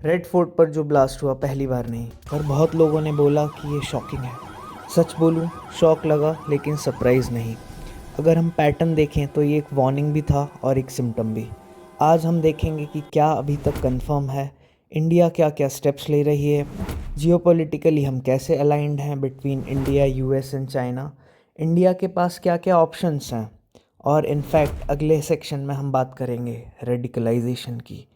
Red fort पर जो blast हुआ पहली बार नहीं, पर बहुत लोगों ने बोला कि ये शॉकिंग है। सच बोलूं, शॉक लगा लेकिन सरप्राइज़ नहीं। अगर हम पैटर्न देखें तो ये एक वार्निंग भी था और एक सिम्टम भी। आज हम देखेंगे कि क्या अभी तक कंफर्म है, इंडिया क्या क्या स्टेप्स ले रही है, जियोपॉलिटिकली हम कैसे अलाइंड हैं between India, US and China, India के पास क्या क्या ऑप्शंस हैं, और इनफैक्ट अगले सेक्शन में हम बात करेंगे रेडिकलाइजेशन की,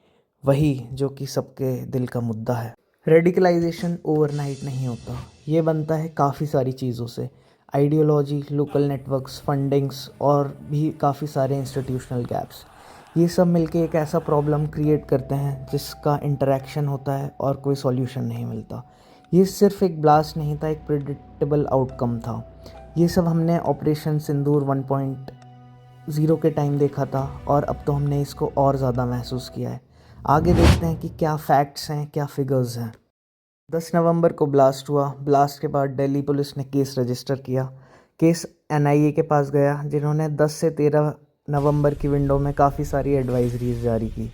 वही जो कि सबके दिल का मुद्दा है। रेडिकलाइजेशन ओवरनाइट नहीं होता, ये बनता है काफ़ी सारी चीज़ों से। आइडियोलॉजी, लोकल नेटवर्क्स, फंडिंग्स और भी काफ़ी सारे इंस्टीट्यूशनल गैप्स, ये सब मिलके एक ऐसा प्रॉब्लम क्रिएट करते हैं जिसका इंटरेक्शन होता है और कोई सॉल्यूशन नहीं मिलता। ये सिर्फ एक ब्लास्ट नहीं था, एक प्रिडिक्टेबल आउटकम था। ये सब हमने ऑपरेशन सिंदूर 1.0 के टाइम देखा था और अब तो हमने इसको और ज़्यादा महसूस किया है। आगे देखते हैं कि क्या फैक्ट्स हैं, क्या फिगर्स हैं। 10 नवंबर को ब्लास्ट हुआ। ब्लास्ट के बाद दिल्ली पुलिस ने केस रजिस्टर किया। केस एनआईए के पास गया, जिन्होंने 10 से 13 नवंबर की विंडो में काफ़ी सारी एडवाइजरीज जारी की।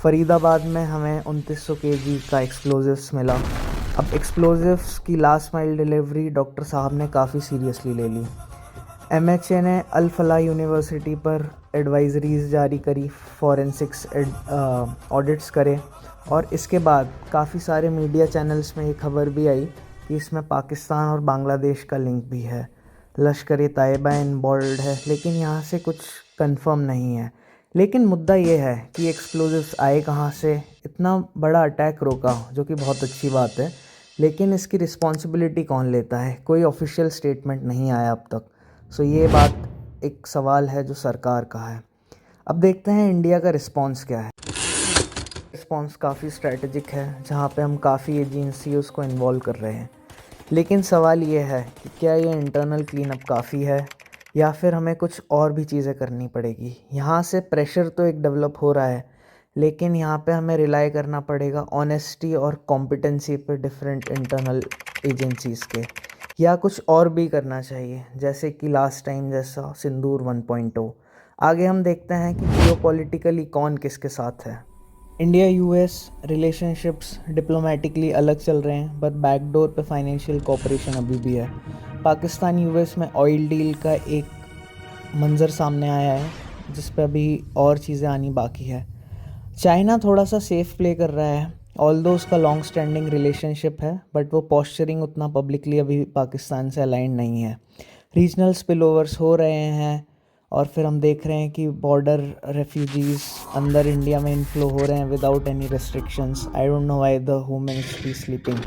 फरीदाबाद में हमें 2900 केजी का एक्सप्लोजिव्स मिला। अब एक्सप्लोजिव्स की लास्ट माइल डिलीवरी डॉक्टर साहब ने काफ़ी सीरियसली ले ली। एमएचए ने अल फलाह यूनिवर्सिटी पर एडवाइजरीज जारी करी, फॉरेंसिक्स ऑडिट्स करे, और इसके बाद काफ़ी सारे मीडिया चैनल्स में ये खबर भी आई कि इसमें पाकिस्तान और बांग्लादेश का लिंक भी है। लश्कर ए तैयबा इन्वॉल्व है, लेकिन यहाँ से कुछ कंफर्म नहीं है। लेकिन मुद्दा ये है कि एक्सप्लोजिव्स आए कहाँ से, इतना बड़ा अटैक रोका, जो कि बहुत अच्छी बात है, लेकिन इसकी रिस्पॉन्सिबिलिटी कौन लेता है? कोई ऑफिशियल स्टेटमेंट नहीं आया अब तक। सो ये बात एक सवाल है जो सरकार का है। अब देखते हैं इंडिया का रिस्पॉन्स क्या है। रिस्पॉन्स काफ़ी स्ट्रैटेजिक है, जहाँ पे हम काफ़ी एजेंसीज को इन्वॉल्व कर रहे हैं। लेकिन सवाल ये है कि क्या ये इंटरनल क्लीनअप काफ़ी है, या फिर हमें कुछ और भी चीज़ें करनी पड़ेगी। यहाँ से प्रेशर तो एक डेवलप हो रहा है, लेकिन यहाँ पे हमें रिलाई करना पड़ेगा ऑनेस्टी और कॉम्पिटेंसी पे डिफरेंट इंटरनल एजेंसीज़ के, या कुछ और भी करना चाहिए, जैसे कि लास्ट टाइम जैसा सिंदूर 1.0। आगे हम देखते हैं कि जियोपॉलिटिकली कौन किसके साथ है। इंडिया यूएस रिलेशनशिप्स डिप्लोमेटिकली अलग चल रहे हैं, पर बैकडोर पे फाइनेंशियल कोऑपरेशन अभी भी है। पाकिस्तान यूएस में ऑयल डील का एक मंज़र सामने आया है, जिस पे अभी और चीज़ें आनी बाकी है। चाइना थोड़ा सा सेफ प्ले कर रहा है, ऑल्दो उसका लॉन्ग स्टैंडिंग रिलेशनशिप है, बट वो पॉस्चरिंग उतना पब्लिकली अभी पाकिस्तान से अलाइंड नहीं है। रीजनल स्पिल ओवर्स हो रहे हैं, और फिर हम देख रहे हैं कि बॉर्डर रेफ्यूजीज़ अंदर इंडिया में इनफ्लो हो रहे हैं without any restrictions. I don't know why the womens be sleeping.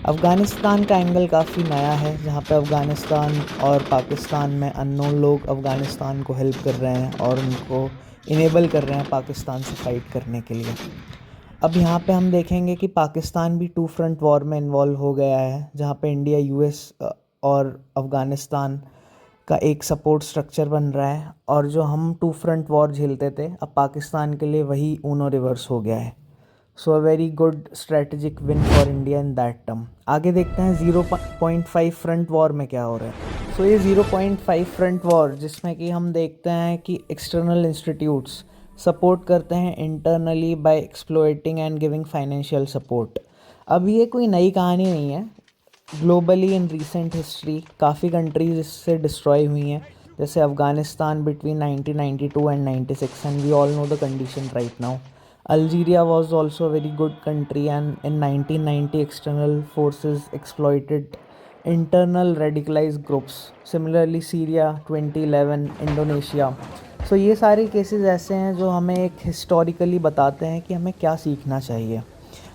Afghanistan का एंगल काफ़ी नया है, जहाँ पे अफ़गानिस्तान और पाकिस्तान में अननोन लोग अफ़गानिस्तान को हेल्प कर रहे हैं और उनको इनेबल कर रहे हैं पाकिस्तान से फ़ाइट करने के लिए। अब यहाँ पे हम देखेंगे कि पाकिस्तान भी टू फ्रंट वॉर में इन्वॉल्व हो गया है, जहाँ पे इंडिया, यूएस और अफ़गानिस्तान का एक सपोर्ट स्ट्रक्चर बन रहा है, और जो हम टू फ्रंट वॉर झेलते थे, अब पाकिस्तान के लिए वही ऊनो रिवर्स हो गया है। So a very good strategic win for India in that term. आगे देखते हैं 0.5 फ्रंट वॉर में क्या हो रहा है। सो ये 0.5 फ्रंट वॉर, जिसमें कि हम देखते हैं कि एक्सटर्नल इंस्टीट्यूट्स सपोर्ट करते हैं internally by exploiting and giving financial support. अब ये कोई नई कहानी नहीं है। ग्लोबली इन रीसेंट हिस्ट्री काफ़ी कंट्रीज इससे डिस्ट्रॉय हुई हैं, जैसे Afghanistan between 1992 and 96, and we all know the condition right now. Algeria was also a very good country, and in 1990 external forces exploited internal radicalized groups. Similarly Syria 2011, Indonesia. So ये सारे cases ऐसे हैं जो हमें एक हिस्टोरिकली बताते हैं कि हमें क्या सीखना चाहिए।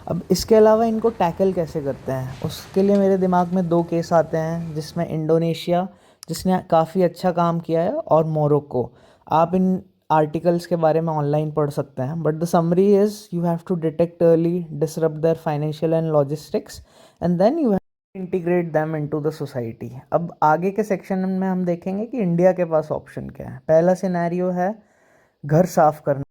अब इसके अलावा इनको टैकल कैसे करते हैं, उसके लिए मेरे दिमाग में दो केस आते हैं, जिसमें इंडोनेशिया, जिसने काफ़ी अच्छा काम किया है, और मोरक्को। आप इन आर्टिकल्स के बारे में ऑनलाइन पढ़ सकते हैं, but the summary is you have to detect early, disrupt their financial and logistics, and then you have to integrate them into the society. अब आगे के सेक्शन में हम देखेंगे कि इंडिया के पास ऑप्शन क्या है। पहला सिनेरियो है घर साफ करना।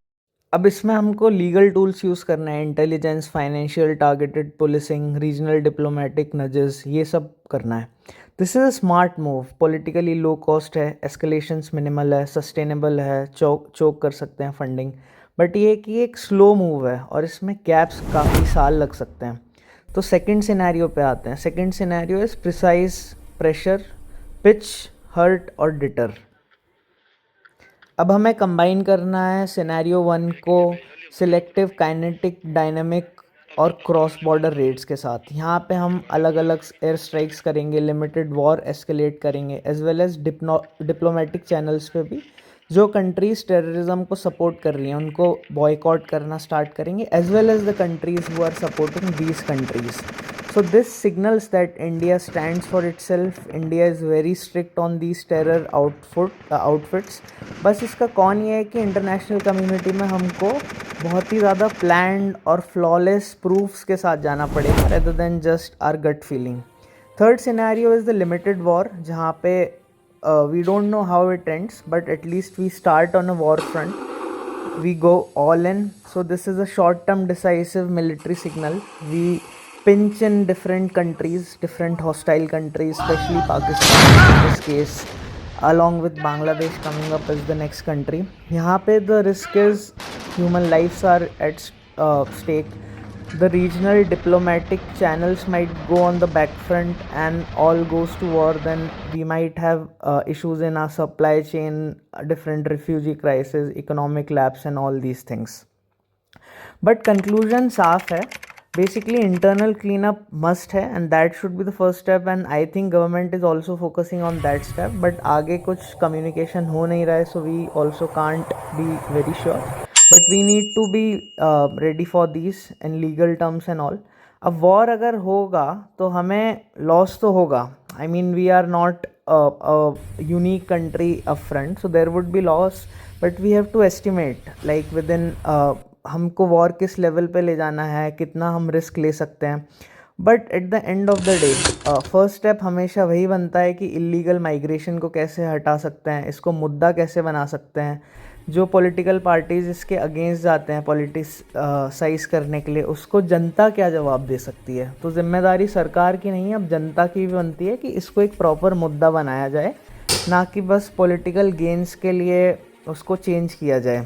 अब इसमें हमको लीगल टूल्स यूज़ करना है, intelligence, financial targeted policing, regional diplomatic nudges, ये सब करना है। This is a smart move, politically low cost है, एस्केलेशंस मिनिमल है, सस्टेनेबल है, चोक कर सकते हैं फंडिंग, बट ये कि एक स्लो मूव है और इसमें गैप्स काफ़ी साल लग सकते हैं। तो सेकंड सिनेरियो पे आते हैं। Second scenario is precise, pressure, pitch, hurt और डिटर। अब हमें कंबाइन करना है सिनेरियो 1 को सिलेक्टिव, काइनेटिक, डायनामिक और क्रॉस बॉर्डर रेड्स के साथ। यहाँ पे हम अलग अलग एयर स्ट्राइक्स करेंगे, लिमिटेड वॉर एस्केलेट करेंगे, as well as diplomatic channels पे भी जो कंट्रीज़ टेररिज्म को सपोर्ट कर रही हैं उनको बॉयकॉट करना स्टार्ट करेंगे, as well as the countries who are supporting these countries. So this signals that India stands for itself. India is very strict on these terror outfits. बस इसका कौन ये है कि इंटरनेशनल कम्युनिटी में हमको बहुत ही ज़्यादा प्लान्ड और फ्लॉलेस प्रूफ्स के साथ जाना पड़ेगा rather than just our gut feeling. Third scenario is the limited war, जहाँ पे we don't know how it ends, but at least we start on a war front. We go all in. So this is a short-term decisive military signal. We pinch in different countries, different hostile countries, especially Pakistan in this case, along with Bangladesh coming up as the next country. यहाँ पे the risk is human lives are at stake. The regional diplomatic channels might go on the back front and all goes to war, then we might have issues in our supply chain, different refugee crisis, economic lapse and all these things. But conclusion साफ है, basically internal clean up must है and that should be the first step, and I think government is also focusing on that step, but आगे कुछ communication हो नहीं रहा है, so we also can't be very sure, but we need to be ready for this in legal terms and all. अब war अगर होगा तो हमें लॉस तो होगा, I mean we are not unique country up front, so there would be loss, but we have to estimate like within हमको war किस level पे ले जाना है, कितना हम रिस्क ले सकते हैं। But at the end of the day first step हमेशा वही बनता है कि इलीगल माइग्रेशन को कैसे हटा सकते हैं, इसको मुद्दा कैसे बना सकते हैं, जो पॉलिटिकल पार्टीज़ इसके अगेंस्ट जाते हैं पॉलिटिसाइज करने के लिए, उसको जनता क्या जवाब दे सकती है। तो जिम्मेदारी सरकार की नहीं है, अब जनता की भी बनती है कि इसको एक प्रॉपर मुद्दा बनाया जाए, ना कि बस पॉलिटिकल गेन्स के लिए उसको चेंज किया जाए।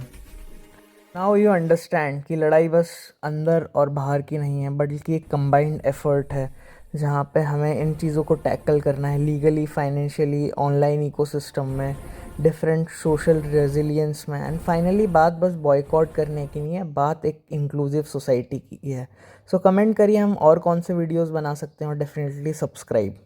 नाउ यू अंडरस्टैंड कि लड़ाई बस अंदर और बाहर की नहीं है, बल्कि एक कंबाइंड एफर्ट है जहाँ पे हमें इन चीज़ों को टैकल करना है, लीगली, फाइनेंशियली, ऑनलाइन इकोसिस्टम में, डिफरेंट सोशल रेजिलियंस में, एंड फाइनली बात बस बॉयकॉट करने की नहीं है, बात एक इंक्लूसिव सोसाइटी की है। सो कमेंट करिए हम और कौन से वीडियोस बना सकते हैं, और डेफिनेटली सब्सक्राइब।